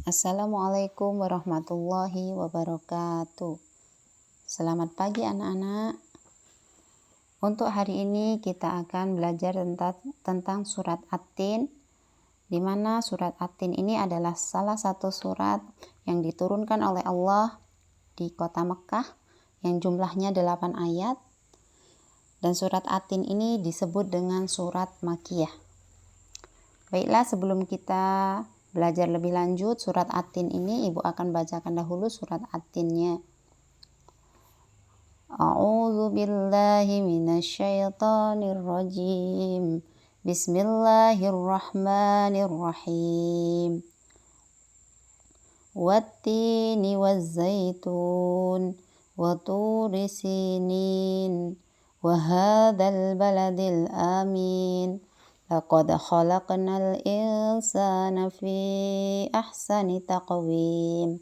Assalamualaikum warahmatullahi wabarakatuh. Selamat pagi anak-anak. Untuk hari ini kita akan belajar tentang surat At-Tin, di mana surat At-Tin ini adalah salah satu surat yang diturunkan oleh Allah di kota Mekah yang jumlahnya 8 ayat. Dan surat At-Tin ini disebut dengan surat Makkiyah. Baiklah, sebelum kita belajar lebih lanjut surat At-Tin ini, Ibu akan bacakan dahulu surat At-Tinnya. A'udzu billahi minasyaitonir rajim. Bismillahirrahmanirrahim. Wattini wazzaitun wa turi sinin wa hadzal baladil amin. Laqad khalaqnal insana fi ahsani taqwim.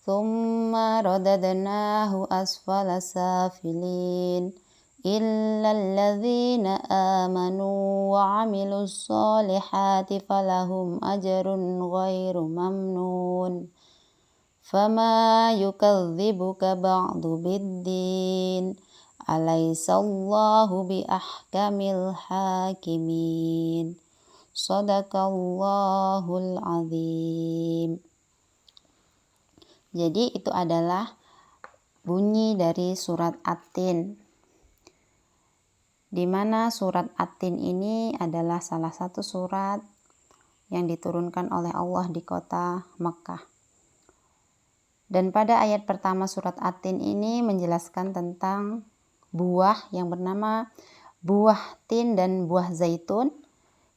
Thumma radadnahu asfala safilin. Illal ladzina amanu wa 'amilus solihati falahum ajrun ghairu mamnun. Fama yukadzibuka ba'du biddin. Alaisallahu bi ahkamil hakimin. Shadaqallahul azim. Jadi itu adalah bunyi dari surat At-Tin, di mana surat At-Tin ini adalah salah satu surat yang diturunkan oleh Allah di kota Makkah. Dan pada ayat pertama surat At-Tin ini menjelaskan tentang buah yang bernama buah tin dan buah zaitun,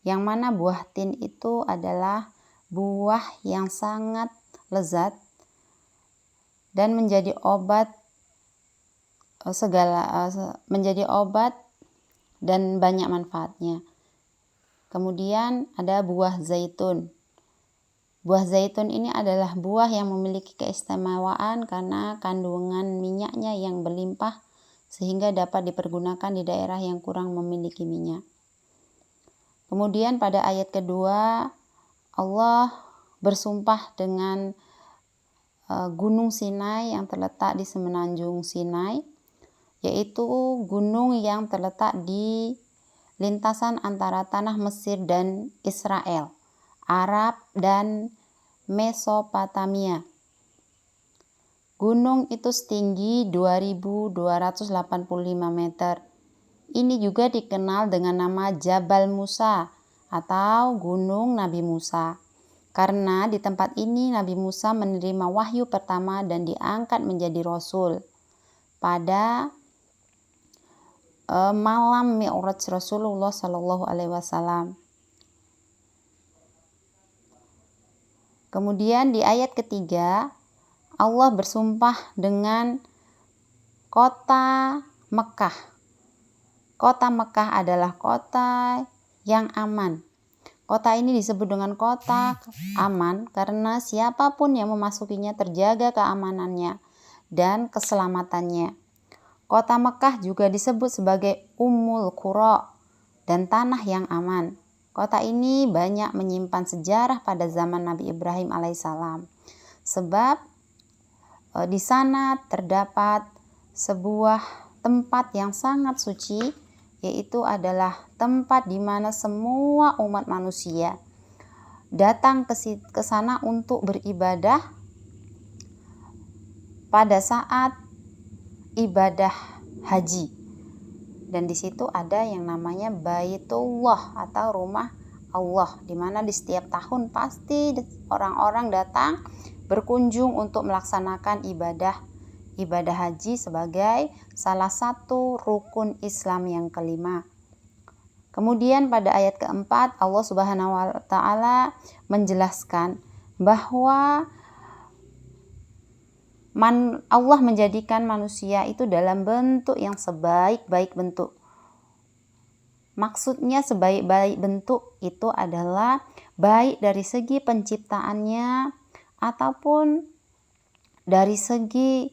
yang mana buah tin itu adalah buah yang sangat lezat dan menjadi obat dan banyak manfaatnya. Kemudian ada buah zaitun. Buah zaitun ini adalah buah yang memiliki keistimewaan karena kandungan minyaknya yang berlimpah sehingga dapat dipergunakan di daerah yang kurang memiliki minyak. Kemudian pada ayat kedua Allah bersumpah dengan gunung Sinai yang terletak di semenanjung Sinai, yaitu gunung yang terletak di lintasan antara tanah Mesir dan Israel, Arab dan Mesopotamia. Gunung itu setinggi 2.285 meter. Ini juga dikenal dengan nama Jabal Musa atau Gunung Nabi Musa. Karena di tempat ini Nabi Musa menerima wahyu pertama dan diangkat menjadi rasul pada malam Mi'raj Rasulullah Shallallahu Alaihi Wasallam. Kemudian di ayat ketiga Allah bersumpah dengan kota Mekah. Kota Mekah adalah kota yang aman. Kota ini disebut dengan kota aman karena siapapun yang memasukinya terjaga keamanannya dan keselamatannya. Kota Mekah juga disebut sebagai Ummul Qura dan tanah yang aman. Kota ini banyak menyimpan sejarah pada zaman Nabi Ibrahim alaihissalam. Sebab di sana terdapat sebuah tempat yang sangat suci, yaitu adalah tempat di mana semua umat manusia datang ke sana untuk beribadah pada saat ibadah haji. Dan di situ ada yang namanya Baitullah atau rumah Allah, di mana di setiap tahun pasti orang-orang datang berkunjung untuk melaksanakan ibadah haji sebagai salah satu rukun Islam yang kelima. Kemudian pada ayat keempat Allah Subhanahu wa taala menjelaskan bahwa Allah menjadikan manusia itu dalam bentuk yang sebaik-baik bentuk. Maksudnya sebaik-baik bentuk itu adalah baik dari segi penciptaannya ataupun dari segi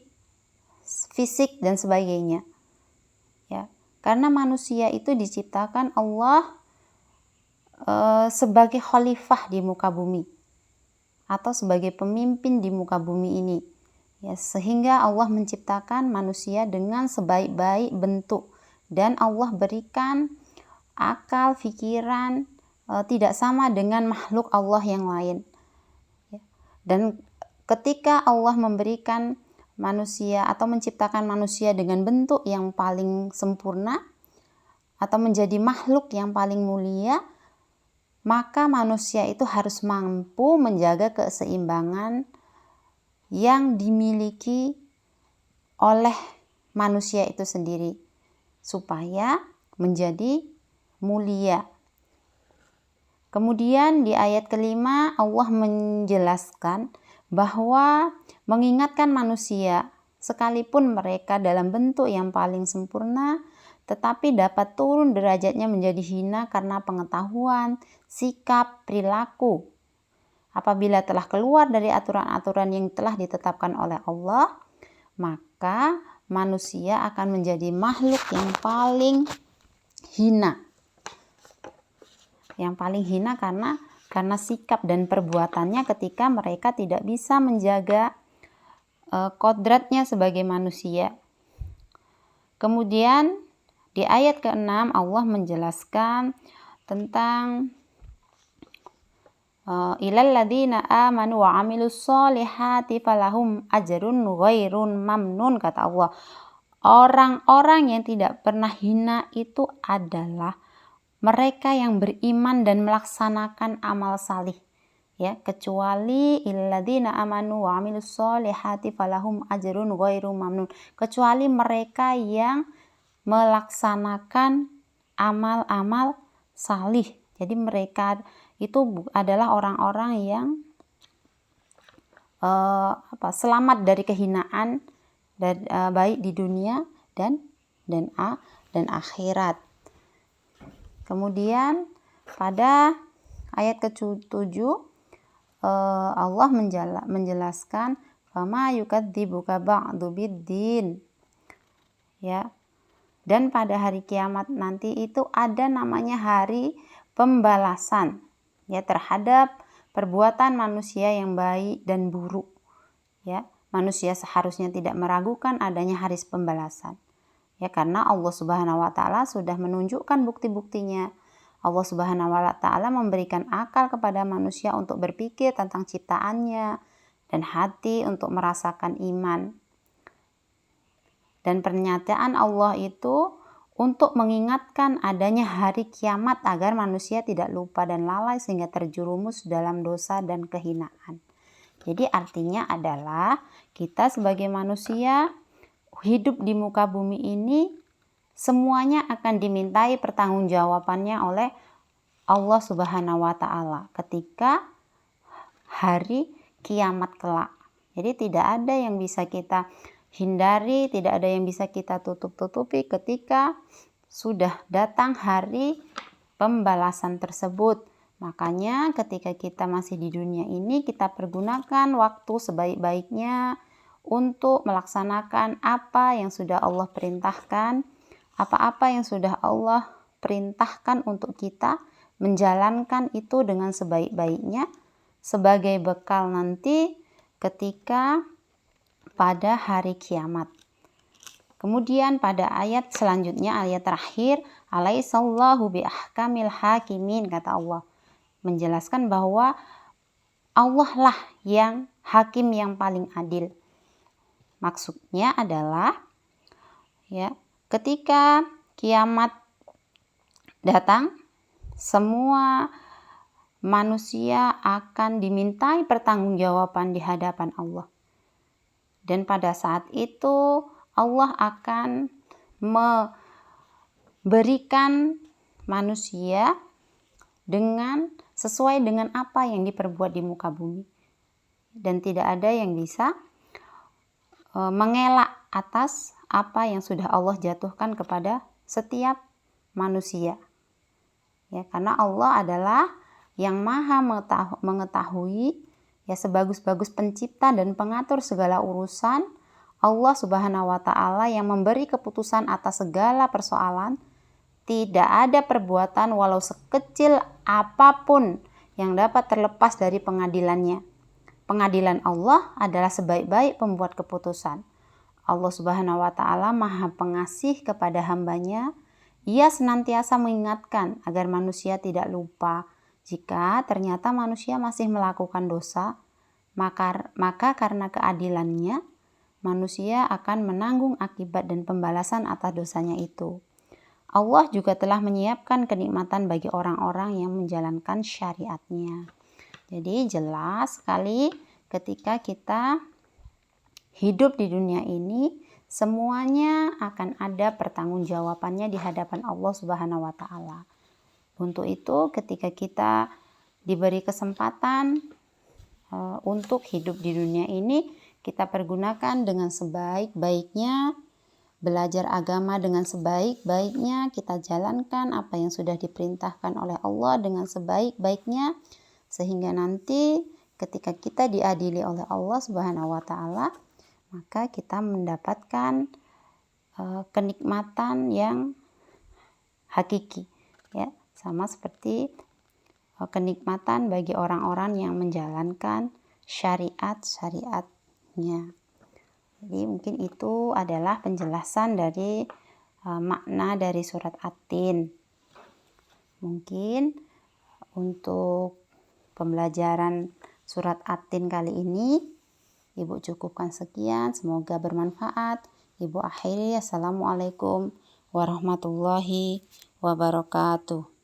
fisik dan sebagainya. Ya, karena manusia itu diciptakan Allah sebagai khalifah di muka bumi. atau sebagai pemimpin di muka bumi ini. Ya, sehingga Allah menciptakan manusia dengan sebaik-baik bentuk dan Allah berikan akal, pikiran tidak sama dengan makhluk Allah yang lain. Ya. Dan ketika Allah memberikan manusia atau menciptakan manusia dengan bentuk yang paling sempurna atau menjadi makhluk yang paling mulia, maka manusia itu harus mampu menjaga keseimbangan yang dimiliki oleh manusia itu sendiri supaya menjadi mulia. Kemudian di ayat kelima Allah menjelaskan bahwa mengingatkan manusia sekalipun mereka dalam bentuk yang paling sempurna tetapi dapat turun derajatnya menjadi hina karena pengetahuan, sikap, perilaku. Apabila telah keluar dari aturan-aturan yang telah ditetapkan oleh Allah, maka manusia akan menjadi makhluk yang paling hina. Yang paling hina karena sikap dan perbuatannya ketika mereka tidak bisa menjaga kodratnya sebagai manusia. Kemudian di ayat ke-6 Allah menjelaskan tentang ilal ladzina amanu wa amilus solihati falahum ajrun ghairun mamnun, kata Allah. Orang-orang yang tidak pernah hina itu adalah mereka yang beriman dan melaksanakan amal salih, ya, kecuali illadzina amanu wa amilus solihati falahum ajrun ghairu mamnun, kecuali mereka yang melaksanakan amal-amal salih. Jadi mereka itu adalah orang-orang yang selamat dari kehinaan dan baik di dunia dan akhirat. Kemudian pada ayat ke-7 Allah menjelaskan fama yukadzibuka ba'du biddin, ya. Dan pada hari kiamat nanti itu ada namanya hari pembalasan, ya, terhadap perbuatan manusia yang baik dan buruk, ya. Manusia seharusnya tidak meragukan adanya hari pembalasan, ya, karena Allah Subhanahu wa taala sudah menunjukkan bukti-buktinya. Allah Subhanahu wa taala memberikan akal kepada manusia untuk berpikir tentang ciptaannya dan hati untuk merasakan iman. Dan pernyataan Allah itu untuk mengingatkan adanya hari kiamat agar manusia tidak lupa dan lalai sehingga terjerumus dalam dosa dan kehinaan. Jadi artinya adalah kita sebagai manusia hidup di muka bumi ini semuanya akan dimintai pertanggungjawabannya oleh Allah Subhanahu wa taala ketika hari kiamat kelak. Jadi tidak ada yang bisa kita hindari, tidak ada yang bisa kita tutup-tutupi ketika sudah datang hari pembalasan tersebut. Makanya ketika kita masih di dunia ini, kita pergunakan waktu sebaik-baiknya untuk melaksanakan apa yang sudah Allah perintahkan, apa-apa yang sudah Allah perintahkan untuk kita, menjalankan itu dengan sebaik-baiknya sebagai bekal nanti ketika pada hari kiamat. Kemudian pada ayat selanjutnya, ayat terakhir, alaihissallahu biahkamil hakimin, kata Allah, menjelaskan bahwa Allah lah yang hakim yang paling adil. Maksudnya adalah, ya, ketika kiamat datang, semua manusia akan dimintai pertanggungjawaban di hadapan Allah. Dan pada saat itu Allah akan memberikan manusia sesuai dengan apa yang diperbuat di muka bumi. Dan tidak ada yang bisa mengelak atas apa yang sudah Allah jatuhkan kepada setiap manusia. Ya, karena Allah adalah yang maha mengetahui, ya, sebagus-bagus pencipta dan pengatur segala urusan. Allah Subhanahu wa taala yang memberi keputusan atas segala persoalan. Tidak ada perbuatan walau sekecil apapun yang dapat terlepas dari pengadilannya. pengadilan Allah adalah sebaik-baik pembuat keputusan. Allah Subhanahu wa Ta'ala Maha Pengasih kepada hambanya. Ia senantiasa mengingatkan agar manusia tidak lupa jika ternyata manusia masih melakukan dosa, maka karena keadilannya manusia akan menanggung akibat dan pembalasan atas dosanya itu. Allah juga telah menyiapkan kenikmatan bagi orang-orang yang menjalankan syariatnya. Jadi jelas sekali ketika kita hidup di dunia ini, semuanya akan ada pertanggungjawabannya di hadapan Allah Subhanahu wa Ta'ala. Untuk itu, ketika kita diberi kesempatan untuk hidup di dunia ini, kita pergunakan dengan sebaik-baiknya, belajar agama dengan sebaik-baiknya, kita jalankan apa yang sudah diperintahkan oleh Allah dengan sebaik-baiknya, sehingga nanti ketika kita diadili oleh Allah Subhanahu wa Ta'ala, maka kita mendapatkan kenikmatan yang hakiki, ya, sama seperti kenikmatan bagi orang-orang yang menjalankan syariat-syariatnya. Jadi mungkin itu adalah penjelasan dari makna dari surat At-Tin. Mungkin untuk pembelajaran surat At-Tin kali ini Ibu cukupkan sekian, semoga bermanfaat. Ibu akhiri, assalamualaikum warahmatullahi wabarakatuh.